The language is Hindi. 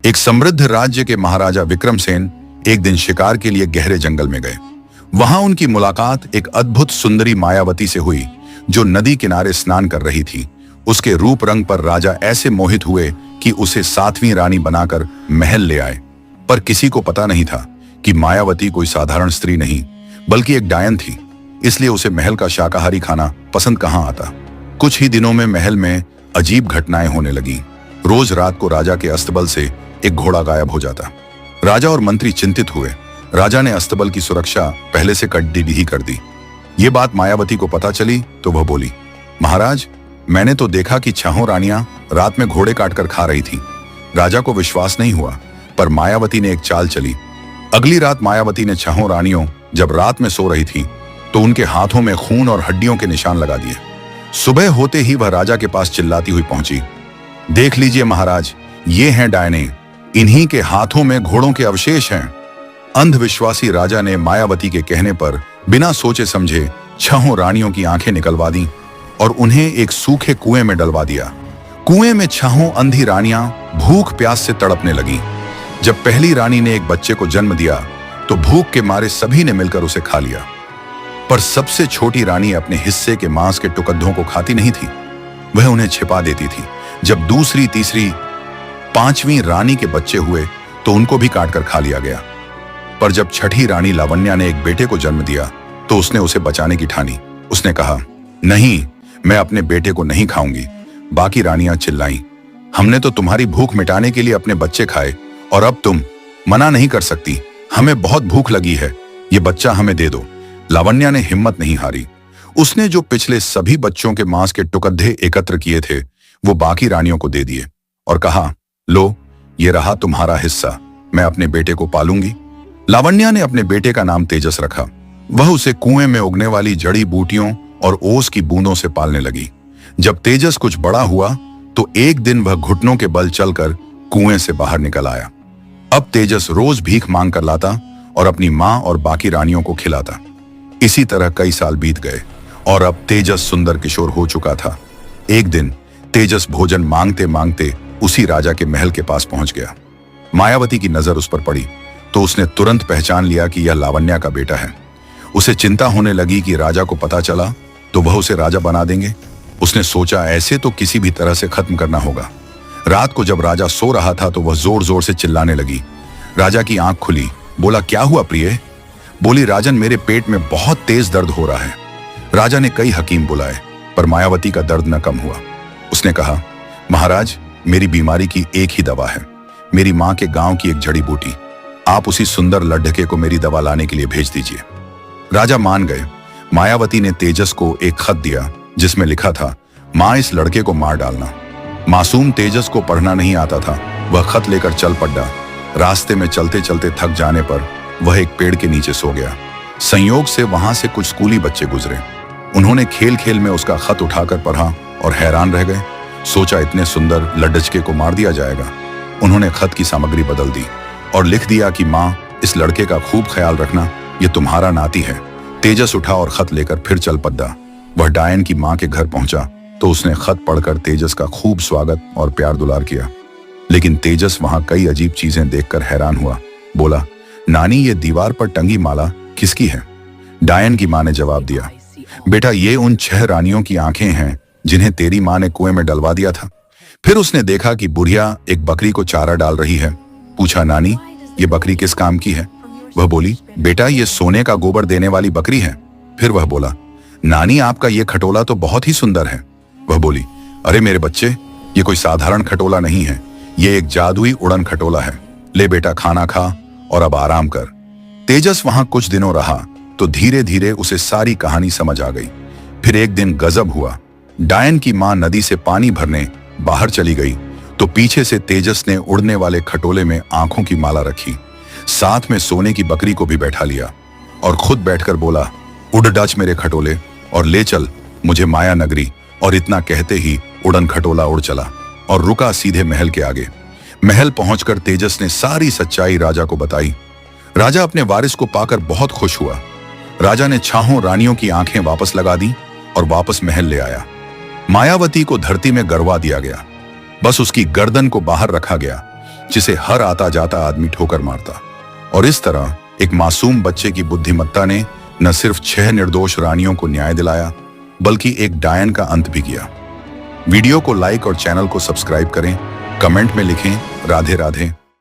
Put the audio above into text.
एक समृद्ध राज्य के महाराजा विक्रमसेन एक दिन शिकार के लिए गहरे जंगल में गए। वहां उनकी मुलाकात एक अद्भुत सुंदरी मायावती से हुई जो नदी किनारे स्नान कर रही थी। उसके रूप रंग पर राजा ऐसे मोहित हुए कि उसे 7वीं रानी बनाकर महल ले आए। पर किसी को पता नहीं था कि मायावती कोई साधारण स्त्री नहीं बल्कि एक डायन थी, इसलिए उसे महल का शाकाहारी खाना पसंद कहां आता। कुछ ही दिनों में महल में अजीब घटनाएं होने लगी। रोज रात को राजा के अस्तबल से एक घोड़ा गायब हो जाता। राजा और मंत्री चिंतित हुए। राजा ने अस्तबल की सुरक्षा पहले से कड़ी कर दी। ये बात मायावती को पता चली तो वह बोली, महाराज, मैंने तो देखा कि 6 रानियां रात में घोड़े काटकर खा रही थी। राजा को विश्वास नहीं हुआ, पर मायावती ने एक चाल चली। अगली रात मायावती ने 6 रानियों जब रात में सो रही थी तो उनके हाथों में खून और हड्डियों के निशान लगा दिए। सुबह होते ही वह राजा के पास चिल्लाती हुई पहुंची, देख लीजिए महाराज, ये हैं डायने, इन्हीं के हाथों में घोड़ों के अवशेष हैं। अंधविश्वासी राजा ने मायावती के कहने पर बिना सोचे समझे 6 रानियों की आंखें निकलवा दी और उन्हें एक सूखे कुएं में डलवा दिया। कुएं में 6 अंधी रानियां भूख प्यास से तड़पने लगीं। जब पहली रानी ने एक बच्चे को जन्म दिया तो भूख के मारे सभी ने मिलकर उसे खा लिया, पर सबसे छोटी रानी अपने हिस्से के मांस के टुकड़ों को खाती नहीं थी, वह उन्हें छिपा देती थी। जब दूसरी, तीसरी, 5वीं रानी के बच्चे हुए तो उनको भी काटकर खा लिया गया। पर जब छठी रानी लावण्या ने एक बेटे को जन्म दिया तो उसने उसे बचाने की ठानी। उसने कहा, नहीं, मैं अपने बेटे को नहीं खाऊंगी। बाकी रानियां चिल्लाईं, हमने तो तुम्हारी भूख मिटाने के लिए अपने बच्चे खाए और अब तुम मना नहीं कर सकती। हमें बहुत भूख लगी है, ये बच्चा हमें दे दो। लावण्या ने हिम्मत नहीं हारी। उसने जो पिछले सभी बच्चों के मांस के टुकड़े एकत्र किए थे वो बाकी रानियों को दे दिए और कहा, लो, ये रहा तुम्हारा हिस्सा, मैं अपने बेटे को पालूंगी। लावण्या ने अपने बेटे का नाम तेजस रखा। वह उसे कुएं में उगने वाली जड़ी बूटियों और ओस की बूंदों से पालने लगी। जब तेजस कुछ बड़ा हुआ तो एक दिन वह घुटनों के बल चलकर कुएं से बाहर निकल आया। अब तेजस रोज भीख मांग कर लाता और अपनी मां और बाकी रानियों को खिलाता। इसी तरह कई साल बीत गए और अब तेजस सुंदर किशोर हो चुका था। एक दिन तेजस भोजन मांगते मांगते उसी राजा के महल के पास पहुंच गया। मायावती की नजर उस पर पड़ी तो उसने तुरंत पहचान लिया कि यह लावण्या का बेटा है। उसे चिंता होने लगी कि राजा को पता चला तो वह उसे राजा बना देंगे। उसने सोचा, ऐसे तो किसी भी तरह से खत्म करना होगा। रात को जब राजा सो रहा था तो वह जोर जोर से चिल्लाने लगी। राजा की आंख खुली। बोला, क्या हुआ प्रिय? बोली, राजन, मेरे पेट में बहुत तेज दर्द हो रहा है। राजा ने कई हकीम बुलाए पर मायावती का दर्द न कम हुआ। उसने कहा, महाराज, मेरी बीमारी की एक ही दवा है, मेरी माँ के गांव की एक जड़ी बूटी। आप उसी सुंदर लड्ढके को मेरी दवा लाने के लिए भेज दीजिए। राजा मान गए। मायावती ने तेजस को एक खत दिया जिसमें लिखा था, माँ, इस लड़के को मार डालना। मासूम तेजस को पढ़ना नहीं आता था। वह खत लेकर चल पड़ा। रास्ते में चलते चलते थक जाने पर वह एक पेड़ के नीचे सो गया। संयोग से वहां से कुछ स्कूली बच्चे गुजरे। उन्होंने खेल खेल में उसका खत उठाकर पढ़ा और हैरान रह गए। सोचा, इतने सुंदर लड्ढके को मार दिया जाएगा। उन्होंने खत की सामग्री बदल दी और लिख दिया कि माँ, इस लड़के का खूब ख्याल रखना, ये तुम्हारा नाती है। तेजस उठा और खत लेकर फिर चल पड़ा। वह डायन की माँ के घर पहुंचा तो उसने खत पढ़कर तेजस का खूब स्वागत और प्यार दुलार किया। लेकिन तेजस वहां कई अजीब चीजें देखकर हैरान हुआ। बोला, नानी, ये दीवार पर टंगी माला किसकी है? डायन की माँ ने जवाब दिया, बेटा, ये उन 6 रानियों की आंखें हैं जिन्हें तेरी माँ ने कुएं में डलवा दिया था। फिर उसने देखा कि बुढ़िया एक बकरी को चारा डाल रही है। पूछा, नानी, ये बकरी किस काम की है? वह बोली, बेटा, ये सोने का गोबर देने वाली बकरी है। फिर वह बोला, नानी, आपका ये खटोला तो बहुत ही सुंदर है। वह बोली, अरे मेरे बच्चे, ये कोई साधारण खटोला नहीं है, ये एक जादुई उड़न खटोला है। ले बेटा, खाना खा और अब आराम कर। तेजस वहां कुछ दिनों रहा तो धीरे धीरे उसे सारी कहानी समझ आ गई। फिर एक दिन गजब हुआ। डायन की माँ नदी से पानी भरने बाहर चली गई तो पीछे से तेजस ने उड़ने वाले खटोले में आंखों की माला रखी, साथ में सोने की बकरी को भी बैठा लिया और खुद बैठकर बोला, उड़ डच मेरे खटोले और ले चल मुझे माया नगरी। और इतना कहते ही उड़न खटोला उड़ चला और रुका सीधे महल के आगे। महल पहुंचकर तेजस ने सारी सच्चाई राजा को बताई। राजा अपने वारिस को पाकर बहुत खुश हुआ। राजा ने 6 रानियों की आंखें वापस लगा दी और वापस महल ले आया। मायावती को धरती में गड़वा दिया गया, बस उसकी गर्दन को बाहर रखा गया। जिसे हर आता जाता आदमी ठोकर मारता। और इस तरह एक मासूम बच्चे की बुद्धिमत्ता ने न सिर्फ 6 निर्दोष रानियों को न्याय दिलाया, बल्कि एक डायन का अंत भी किया। वीडियो को लाइक और चैनल को सब्सक्राइब करें, कमेंट में लिखें राधे राधे।